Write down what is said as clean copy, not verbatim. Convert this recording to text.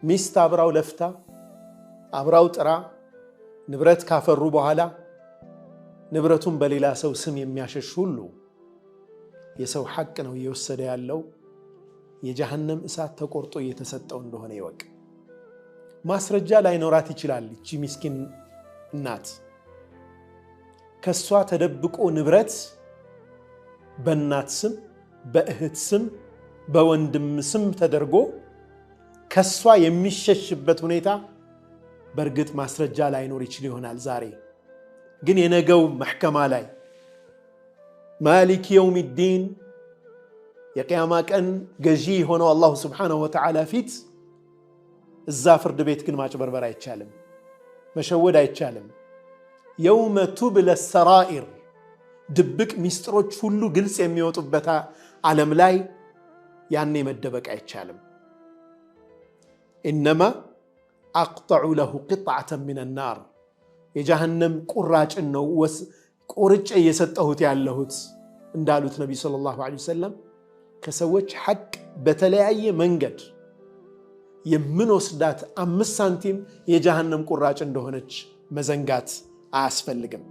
ሚስት አብራው ለፍታ አብራው ጥራ ንብረት ካፈሩ በኋላ ንብረቱን በሌላ ሰው ስም የሚያሸሽ ሁሉ የሰው ሐቅ ነው እየወሰደ ያለው የጀሃነም እሳት ተቆርጦ እየተሰጠው እንደሆነ ይወቅ። ማስረጃ ላይኖራት ይችላል እቺ ምስኪን እናት። ከሷ ተደብቆ ንብረት በእናት ስም በእህት ስም በወንድም ስም ተደርጎ ከሷ የሚሸሽበት ሁኔታ በእርግጥ ማስረጃ ላይኖር ይችል ይሆናል። ዛሬ ግን የነገው መሕከማ ላይ ማሊክ የውሚዲን የቂያማ ቀን ገዢ ሆነው አላሁ ስብሓነሁ ወተዓላ ፊት እዛ ፍርድ ቤት ግን ማጭበርበር አይቻልም፣ መሸወድ አይቻልም። የውመ ቱብለ ሰራኢር ድብቅ ሚስጥሮች ሁሉ ግልጽ የሚወጡበት ዓለም ላይ ያኔ መደበቅ አይቻልም። ኢነማ አቅጠዑ ለሁ ቅጥዓተን ሚነ ናር የጀሃነም ቁራጭን ነው ቆርጬ እየሰጠሁት ያለሁት እንዳሉት ነቢ ሰለላሁ ዐለይሂ ወሰለም ከሰዎች ሐቅ በተለያየ መንገድ የምንወስዳት 5 ሳንቲም የጀሃነም ቁራጭ እንደሆነች መዘንጋት አያስፈልግም።